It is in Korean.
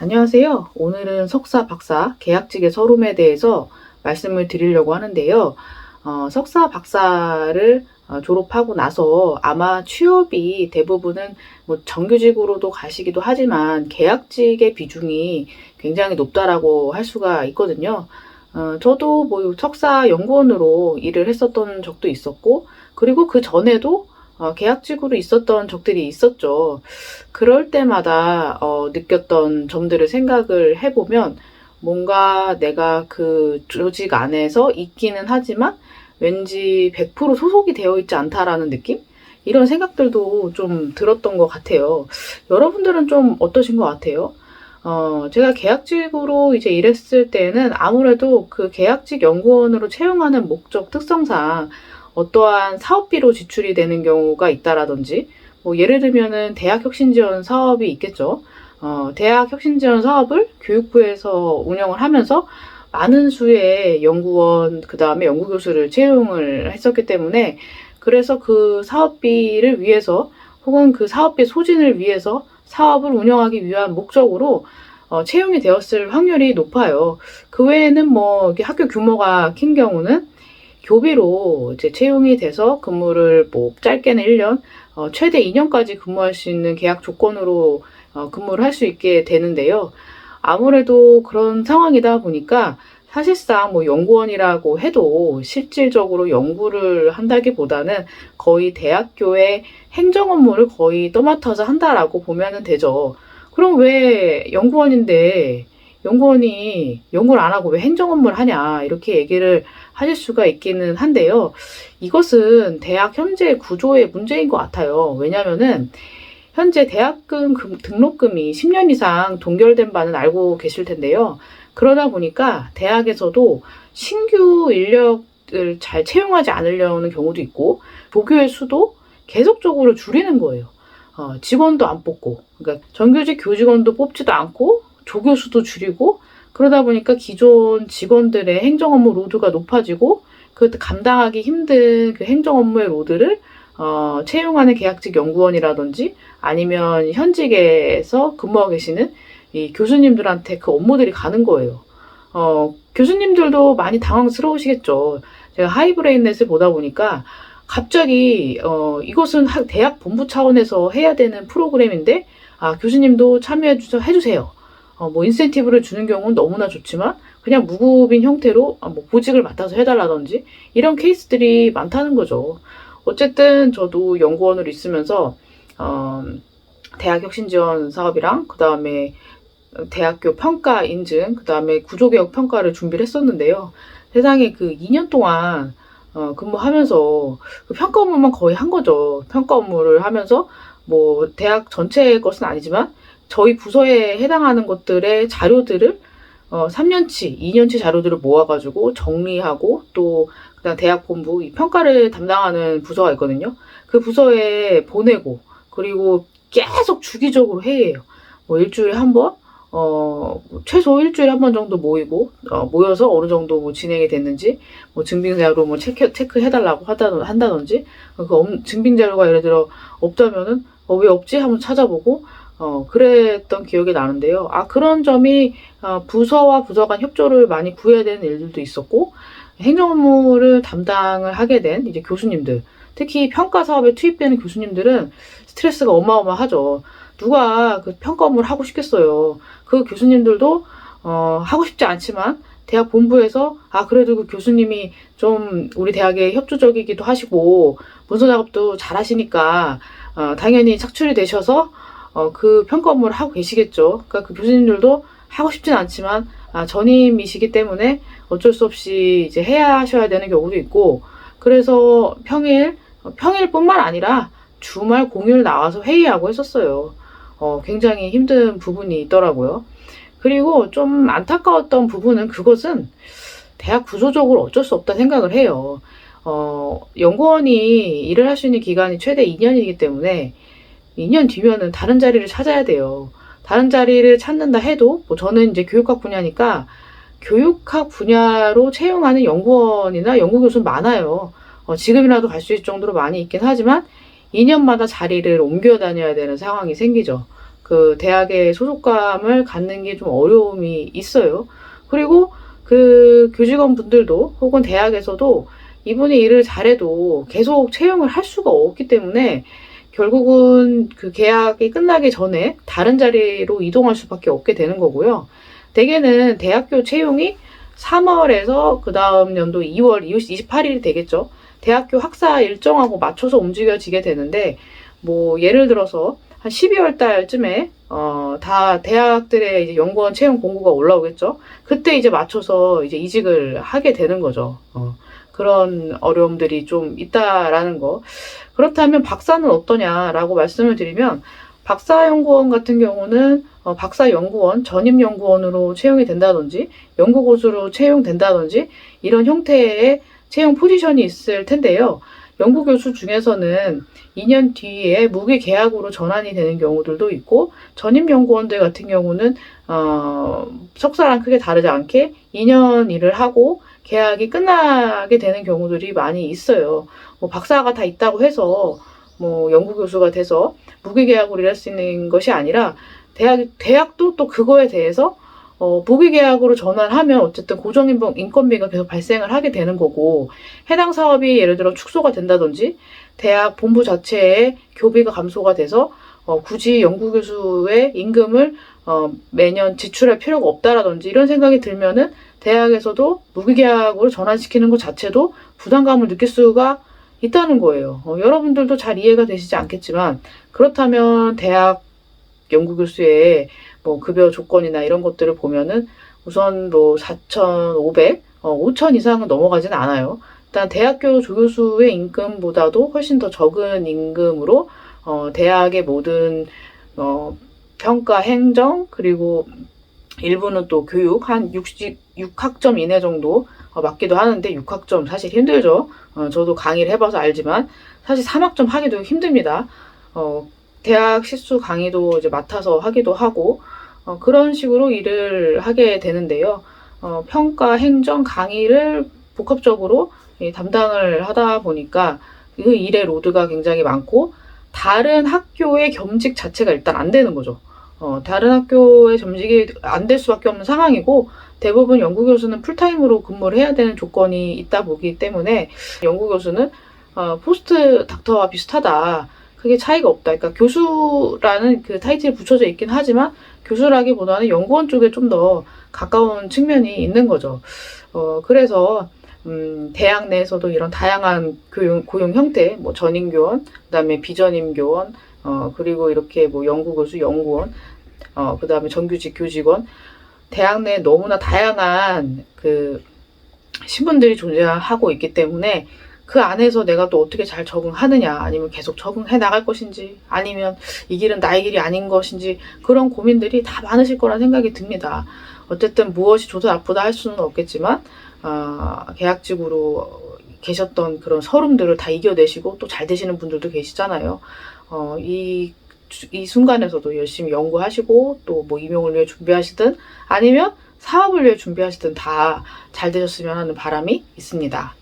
안녕하세요. 오늘은 석사, 박사, 계약직의 서름에 대해서 말씀을 드리려고 하는데요. 석사, 박사를 졸업하고 나서 아마 취업이 대부분은 뭐 정규직으로도 가시기도 하지만 계약직의 비중이 굉장히 높다라고 할 수가 있거든요. 저도 뭐 석사 연구원으로 일을 했었던 적도 있었고, 그리고 그 전에도 계약직으로 있었던 적들이 있었죠. 그럴 때마다 느꼈던 점들을 생각을 해보면 뭔가 내가 그 조직 안에서 있기는 하지만 왠지 100% 소속이 되어 있지 않다라는 느낌? 이런 생각들도 좀 들었던 것 같아요. 여러분들은 좀 어떠신 것 같아요? 제가 계약직으로 이제 일했을 때는 아무래도 그 계약직 연구원으로 채용하는 목적 특성상 어떠한 사업비로 지출이 되는 경우가 있다라든지, 뭐 예를 들면은 대학 혁신 지원 사업이 있겠죠. 대학 혁신 지원 사업을 교육부에서 운영을 하면서 많은 수의 연구원, 그 다음에 연구교수를 채용을 했었기 때문에, 그래서 그 사업비를 위해서 혹은 그 사업비 소진을 위해서 사업을 운영하기 위한 목적으로 채용이 되었을 확률이 높아요. 그 외에는 뭐 학교 규모가 큰 경우는 교비로 이제 채용이 돼서 근무를 뭐 짧게는 1년, 최대 2년까지 근무할 수 있는 계약 조건으로 근무를 할 수 있게 되는데요. 아무래도 그런 상황이다 보니까 사실상 뭐 연구원이라고 해도 실질적으로 연구를 한다기보다는 거의 대학교의 행정 업무를 거의 떠맡아서 한다라고 보면 되죠. 그럼 왜 연구원인데 연구원이 연구를 안 하고 왜 행정 업무를 하냐, 이렇게 얘기를 하실 수가 있기는 한데요. 이것은 대학 현재 구조의 문제인 것 같아요. 왜냐면은 현재 대학금 등록금이 10년 이상 동결된 바는 알고 계실 텐데요. 그러다 보니까 대학에서도 신규 인력을 잘 채용하지 않으려는 경우도 있고, 조교의 수도 계속적으로 줄이는 거예요. 직원도 안 뽑고, 그러니까 정규직 교직원도 뽑지도 않고 조교 수도 줄이고, 그러다 보니까 기존 직원들의 행정 업무 로드가 높아지고, 그 감당하기 힘든 그 행정 업무의 로드를 채용하는 계약직 연구원이라든지 아니면 현직에서 근무하고 계시는 이 교수님들한테 그 업무들이 가는 거예요. 교수님들도 많이 당황스러우시겠죠. 제가 하이브레인넷을 보다 보니까 갑자기 이것은 대학 본부 차원에서 해야 되는 프로그램인데 교수님도 참여해 해주세요. 뭐 인센티브를 주는 경우는 너무나 좋지만 그냥 무급인 형태로 뭐 보직을 맡아서 해달라든지 이런 케이스들이 많다는 거죠. 어쨌든 저도 연구원으로 있으면서 대학 혁신 지원 사업이랑 그 다음에 대학교 평가 인증, 그 다음에 구조개혁 평가를 준비를 했었는데요. 세상에 그 2년 동안 근무하면서 그 평가 업무만 거의 한 거죠. 평가 업무를 하면서 뭐 대학 전체의 것은 아니지만 저희 부서에 해당하는 것들의 자료들을 3년치, 2년치 자료들을 모아가지고 정리하고, 또 그다음 대학 본부 이 평가를 담당하는 부서가 있거든요. 그 부서에 보내고, 그리고 계속 주기적으로 회의해요. 뭐 일주일에 한 번, 최소 일주일에 한 번 정도 모이고, 모여서 어느 정도 뭐 진행이 됐는지, 뭐 증빙자료 뭐 체크해달라고 한다든지, 증빙자료가 예를 들어 없다면은, 왜 없지? 한번 찾아보고, 그랬던 기억이 나는데요. 그런 점이, 부서와 부서 간 협조를 많이 구해야 되는 일들도 있었고, 행정 업무를 담당을 하게 된 이제 교수님들, 특히 평가 사업에 투입되는 교수님들은 스트레스가 어마어마하죠. 누가 그 평가 업무를 하고 싶겠어요. 그 교수님들도 하고 싶지 않지만 대학 본부에서 그래도 그 교수님이 좀 우리 대학에 협조적이기도 하시고 문서 작업도 잘 하시니까 당연히 착출이 되셔서 그 평가 업무를 하고 계시겠죠. 그러니까 그 교수님들도 하고 싶진 않지만 전임이시기 때문에 어쩔 수 없이 이제 해야 하셔야 되는 경우도 있고, 그래서 평일뿐만 아니라 주말 공휴일 나와서 회의하고 했었어요. 굉장히 힘든 부분이 있더라고요. 그리고 좀 안타까웠던 부분은 그것은 대학 구조적으로 어쩔 수 없다 생각을 해요. 연구원이 일을 할 수 있는 기간이 최대 2년이기 때문에 2년 뒤면은 다른 자리를 찾아야 돼요. 다른 자리를 찾는다 해도, 뭐 저는 이제 교육학 분야니까 교육학 분야로 채용하는 연구원이나 연구교수는 많아요. 지금이라도 갈 수 있을 정도로 많이 있긴 하지만 2년마다 자리를 옮겨 다녀야 되는 상황이 생기죠. 그 대학의 소속감을 갖는 게 좀 어려움이 있어요. 그리고 그 교직원 분들도 혹은 대학에서도 이분이 일을 잘해도 계속 채용을 할 수가 없기 때문에 결국은 그 계약이 끝나기 전에 다른 자리로 이동할 수밖에 없게 되는 거고요. 대개는 대학교 채용이 3월에서 그 다음 연도 2월 28일이 되겠죠. 대학교 학사 일정하고 맞춰서 움직여지게 되는데, 뭐 예를 들어서 한 12월 달쯤에 다 대학들의 이제 연구원 채용 공고가 올라오겠죠. 그때 이제 맞춰서 이제 이직을 하게 되는 거죠. 그런 어려움들이 좀 있다라는 거. 그렇다면 박사는 어떠냐라고 말씀을 드리면, 박사 연구원 같은 경우는 박사 연구원, 전임 연구원으로 채용이 된다든지 연구교수로 채용된다든지 이런 형태의 채용 포지션이 있을 텐데요. 연구교수 중에서는 2년 뒤에 무기 계약으로 전환이 되는 경우들도 있고, 전임 연구원들 같은 경우는 석사랑 크게 다르지 않게 2년 일을 하고 계약이 끝나게 되는 경우들이 많이 있어요. 뭐 박사가 다 있다고 해서 뭐 연구교수가 돼서 무기계약으로 일할 수 있는 것이 아니라, 대학도 또 그거에 대해서 무기계약으로 전환하면 어쨌든 인건비가 계속 발생을 하게 되는 거고, 해당 사업이 예를 들어 축소가 된다든지 대학 본부 자체의 교비가 감소가 돼서 굳이 연구교수의 임금을 매년 지출할 필요가 없다라든지 이런 생각이 들면은 대학에서도 무기계약으로 전환시키는 것 자체도 부담감을 느낄 수가 있다는 거예요. 여러분들도 잘 이해가 되시지 않겠지만, 그렇다면 대학 연구교수의 뭐 급여 조건이나 이런 것들을 보면은 우선 뭐 4,500, 5,000 이상은 넘어가지는 않아요. 일단 대학교 조교수의 임금보다도 훨씬 더 적은 임금으로 대학의 모든 평가, 행정, 그리고 일부는 또 교육 한 6학점 이내 정도 맞기도 하는데, 6학점 사실 힘들죠. 저도 강의를 해봐서 알지만 사실 3학점 하기도 힘듭니다. 대학 실수 강의도 이제 맡아서 하기도 하고 그런 식으로 일을 하게 되는데요. 평가, 행정, 강의를 복합적으로 담당을 하다 보니까 그 일의 로드가 굉장히 많고, 다른 학교의 겸직 자체가 일단 안 되는 거죠. 다른 학교의 겸직이 안 될 수밖에 없는 상황이고, 대부분 연구교수는 풀타임으로 근무를 해야 되는 조건이 있다 보기 때문에 연구교수는 포스트 닥터와 비슷하다. 크게 차이가 없다. 그러니까 교수라는 그 타이틀이 붙여져 있긴 하지만 교수라기보다는 연구원 쪽에 좀 더 가까운 측면이 있는 거죠. 그래서 대학 내에서도 이런 다양한 고용 형태, 뭐 전임교원, 그다음에 비전임교원, 그리고 이렇게 뭐 연구교수, 연구원, 그다음에 정규직 교직원, 대학 내에 너무나 다양한 그 신분들이 존재하고 있기 때문에 그 안에서 내가 또 어떻게 잘 적응하느냐, 아니면 계속 적응해 나갈 것인지, 아니면 이 길은 나의 길이 아닌 것인지, 그런 고민들이 다 많으실 거란 생각이 듭니다. 어쨌든 무엇이 좋다 나쁘다 할 수는 없겠지만 계약직으로 계셨던 그런 서름들을 다 이겨내시고 또 잘 되시는 분들도 계시잖아요. 이 순간에서도 열심히 연구하시고 또 뭐 임용을 위해 준비하시든 아니면 사업을 위해 준비하시든 다 잘 되셨으면 하는 바람이 있습니다.